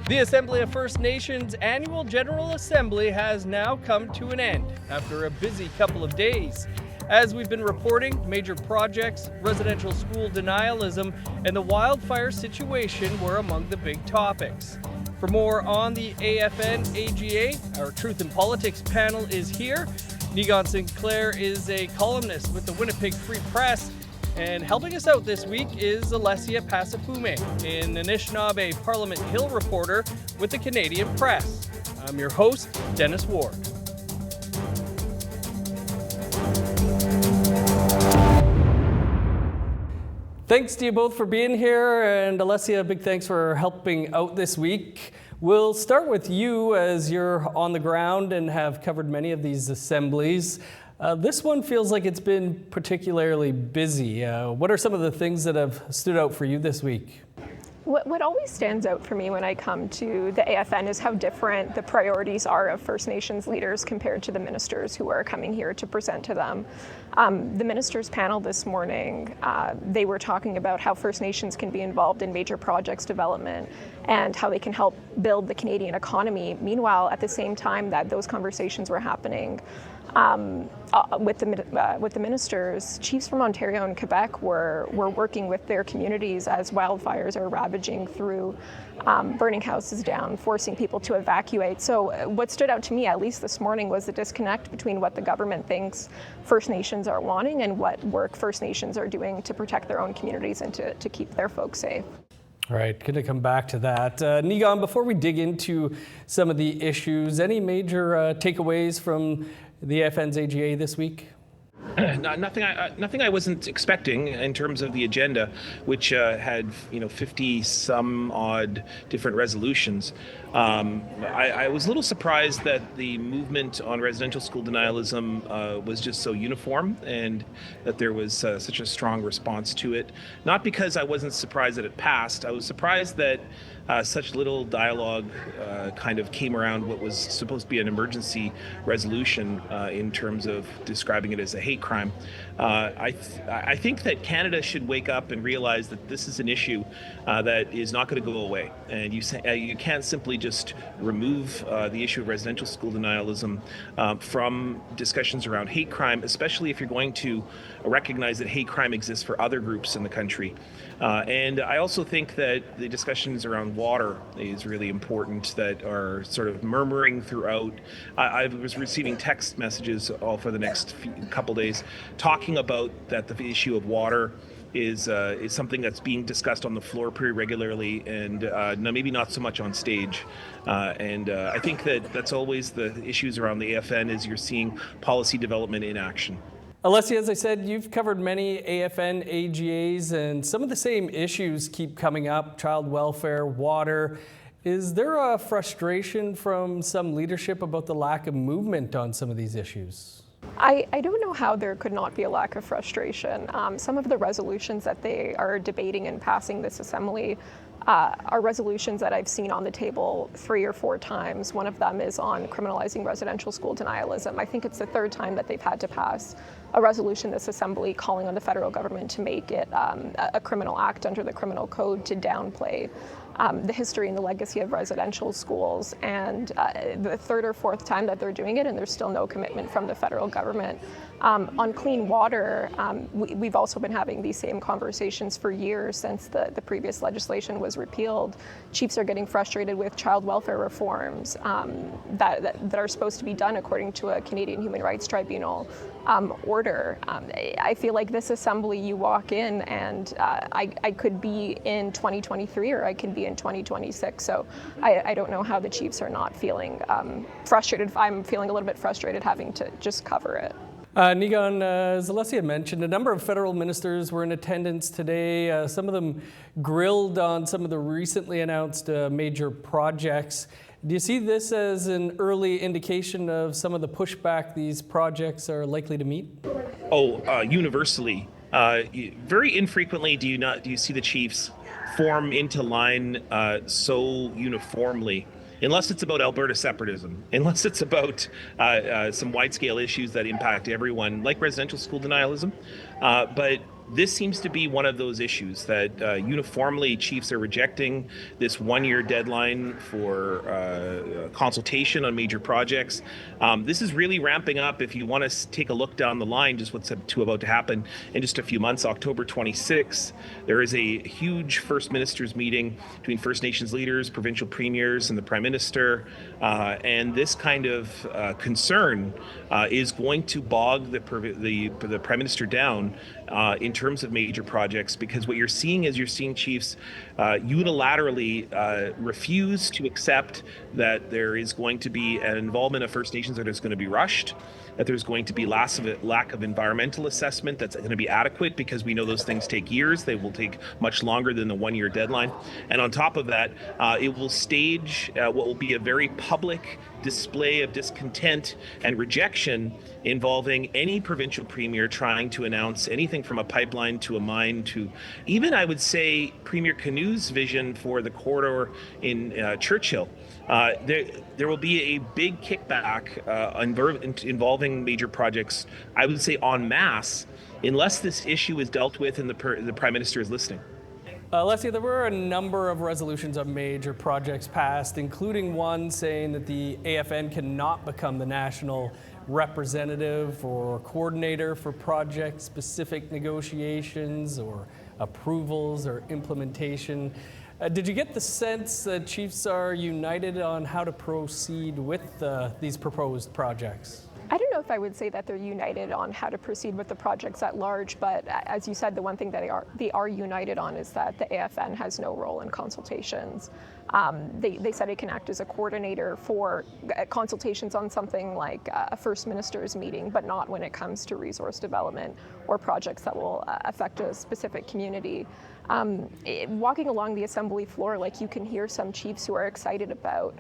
The Assembly of First Nations Annual General Assembly has now come to an end after a busy couple of days. As we've been reporting, major projects, residential school denialism, and the wildfire situation were among the big topics. For more on the AFN AGA, our Truth in Politics panel is here. Niigaan Sinclair is a columnist with the Winnipeg Free Press. And helping us out this week is Alessia Passafiume, an Anishinaabe Parliament Hill reporter with the Canadian Press. I'm your host, Dennis Ward. Thanks to you both for being here, and Alessia, a big thanks for helping out this week. We'll start with you as you're on the ground and have covered many of these assemblies. This one feels like it's been particularly busy. What are some of the things that have stood out for you this week? What always stands out for me when I come to the AFN is how different the priorities are of First Nations leaders compared to the ministers who are coming here to present to them. The ministers panel this morning, they were talking about how First Nations can be involved in major projects development and how they can help build the Canadian economy. Meanwhile, at the same time that those conversations were happening, with the ministers, chiefs from Ontario and Quebec were working with their communities as wildfires are ravaging through, burning houses down, forcing people to evacuate. So what stood out to me, at least this morning, was the disconnect between what the government thinks First Nations are wanting and what work First Nations are doing to protect their own communities and to keep their folks safe. All right, going to come back to that. Niigaan, before we dig into some of the issues, any major takeaways from the AFN's AGA this week? Nothing I wasn't expecting in terms of the agenda, which had 50 some odd different resolutions. I was a little surprised that the movement on residential school denialism was just so uniform and that there was such a strong response to it. Not because I wasn't surprised that it passed. I was surprised that such little dialogue kind of came around what was supposed to be an emergency resolution in terms of describing it as a hate crime. I think that Canada should wake up and realize that this is an issue that is not going to go away, and you can't simply just remove the issue of residential school denialism from discussions around hate crime, especially if you're going to recognize that hate crime exists for other groups in the country. And I also think that the discussions around water is really important that are sort of murmuring throughout. I was receiving text messages all for the next couple days talking about that the issue of water is something that's being discussed on the floor pretty regularly and maybe not so much on stage. And I think that's always the issues around the AFN is you're seeing policy development in action. Alessia, as I said, you've covered many AFN AGAs, and some of the same issues keep coming up: child welfare, water. Is there a frustration from some leadership about the lack of movement on some of these issues? I don't know how there could not be a lack of frustration. Some of the resolutions that they are debating and passing this assembly are resolutions that I've seen on the table 3 or 4 times. One of them is on criminalizing residential school denialism. I think it's the 3rd time that they've had to pass a resolution this assembly calling on the federal government to make it a criminal act under the criminal code to downplay the history and the legacy of residential schools. And the 3rd or 4th time that they're doing it, and there's still no commitment from the federal government. On clean water, we've also been having these same conversations for years since the previous legislation was repealed. Chiefs are getting frustrated with child welfare reforms that are supposed to be done according to a Canadian Human Rights Tribunal order. I feel like this assembly, you walk in and I could be in 2023 or I can be in 2026. So I don't know how the Chiefs are not feeling frustrated. I'm feeling a little bit frustrated having to just cover it. Niigaan, as Alessia mentioned, a number of federal ministers were in attendance today. Some of them grilled on some of the recently announced major projects. Do you see this as an early indication of some of the pushback these projects are likely to meet? Universally. Very infrequently do you see the Chiefs form into line so uniformly. Unless it's about Alberta separatism, unless it's about some wide-scale issues that impact everyone, like residential school denialism. But this seems to be one of those issues that uniformly chiefs are rejecting this 1-year deadline for consultation on major projects. This is really ramping up. If you want to take a look down the line, just what's about to happen in just a few months, October 26th, there is a huge First Ministers meeting between First Nations leaders, provincial premiers, and the Prime Minister. And this kind of concern is going to bog the Prime Minister down in terms of major projects, because what you're seeing is chiefs unilaterally refuse to accept that there is going to be an involvement of First Nations that is going to be rushed, that there's going to be lack of environmental assessment that's going to be adequate, because we know those things take years. They will take much longer than the 1-year deadline. And on top of that, it will stage what will be a very public display of discontent and rejection involving any provincial premier trying to announce anything from a pipeline to a mine to even, I would say, Premier Canute's vision for the corridor in Churchill. There will be a big kickback involving major projects, I would say en masse, unless this issue is dealt with and the Prime Minister is listening. Alessia, there were a number of resolutions on major projects passed, including one saying that the AFN cannot become the national representative or coordinator for project-specific negotiations or approvals or implementation. Did you get the sense that chiefs are united on how to proceed with these proposed projects? I don't know if I would say that they're united on how to proceed with the projects at large, but as you said, the one thing that they are united on is that the AFN has no role in consultations. They said it can act as a coordinator for consultations on something like a First Minister's meeting, but not when it comes to resource development or projects that will affect a specific community. Walking along the assembly floor, like, you can hear some chiefs who are excited about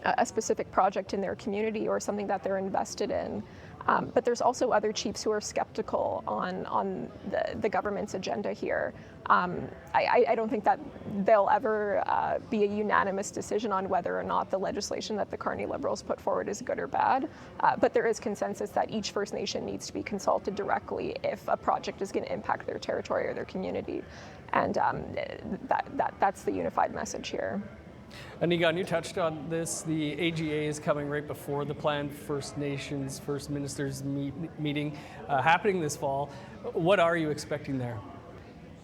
a specific project in their community or something that they're invested in. But there's also other chiefs who are skeptical on the government's agenda here. I don't think that there'll ever be a unanimous decision on whether or not the legislation that the Carney Liberals put forward is good or bad. But there is consensus that each First Nation needs to be consulted directly if a project is going to impact their territory or their community. And that's the unified message here. Niigaan, you touched on this. The AGA is coming right before the planned First Nations, First Ministers meeting happening this fall. What are you expecting there?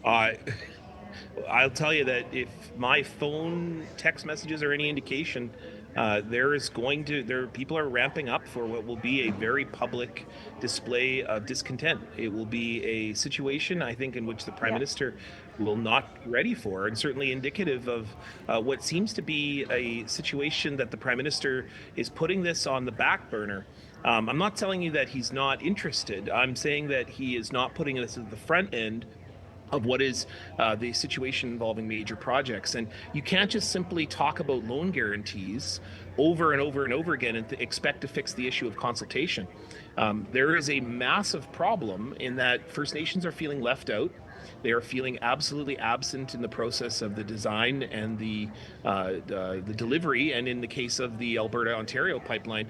I'll tell you that if my phone text messages are any indication, people are ramping up for what will be a very public display of discontent. It will be a situation, I think, in which the Prime Minister will not be ready for, and certainly indicative of what seems to be a situation that the Prime Minister is putting this on the back burner. I'm not telling you that he's not interested. I'm saying that he is not putting this at the front end of what is the situation involving major projects. And you can't just simply talk about loan guarantees over and over and over again and expect to fix the issue of consultation. There is a massive problem in that First Nations are feeling left out. They are feeling absolutely absent in the process of the design and the delivery, and in the case of the Alberta-Ontario pipeline,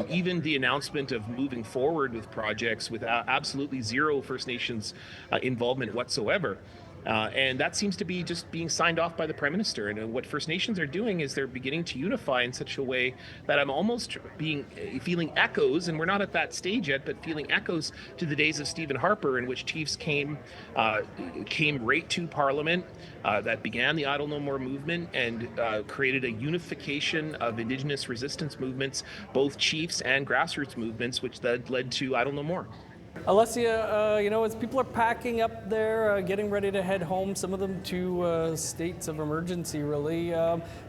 even the announcement of moving forward with projects with absolutely zero First Nations involvement whatsoever. And that seems to be just being signed off by the Prime Minister. And what First Nations are doing is they're beginning to unify in such a way that I'm almost feeling echoes, and we're not at that stage yet, but feeling echoes to the days of Stephen Harper, in which chiefs came right to Parliament, that began the Idle No More movement and created a unification of Indigenous resistance movements, both chiefs and grassroots movements, which led to Idle No More. Alessia, as people are packing up there, getting ready to head home, some of them to states of emergency, really.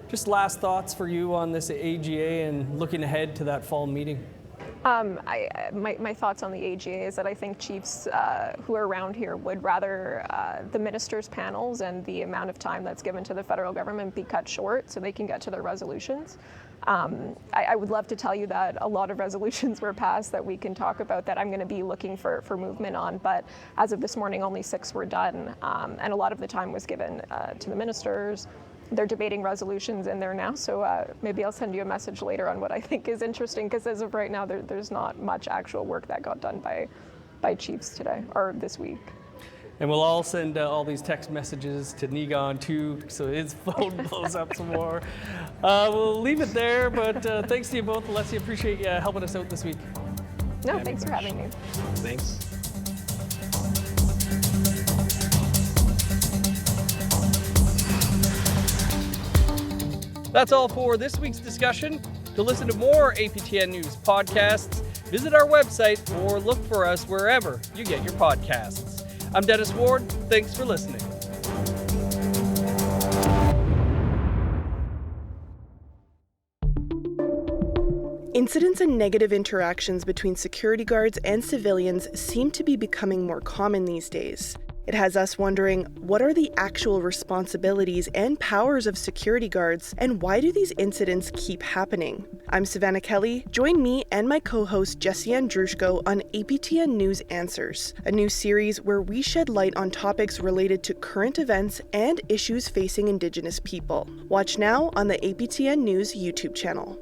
Just last thoughts for you on this AGA and looking ahead to that fall meeting. My thoughts on the AGA is that I think chiefs who are around here would rather the ministers' panels and the amount of time that's given to the federal government be cut short so they can get to their resolutions. I would love to tell you that a lot of resolutions were passed that we can talk about that I'm going to be looking for movement on, but as of this morning, only 6 were done, and a lot of the time was given to the ministers. They're debating resolutions in there now, so maybe I'll send you a message later on what I think is interesting, because as of right now, there's not much actual work that got done by by chiefs today or this week. And we'll all send all these text messages to Niigaan too, so his phone blows up some more. We'll leave it there, but thanks to you both. Alessia, appreciate you helping us out this week. No, thanks for having me. Thanks. That's all for this week's discussion. To listen to more APTN News podcasts, visit our website or look for us wherever you get your podcasts. I'm Dennis Ward. Thanks for listening. Incidents and negative interactions between security guards and civilians seem to be becoming more common these days. It has us wondering, what are the actual responsibilities and powers of security guards, and why do these incidents keep happening? I'm Savannah Kelly. Join me and my co-host Jesse Andrushko on APTN News Answers, a new series where we shed light on topics related to current events and issues facing Indigenous people. Watch now on the APTN News YouTube channel.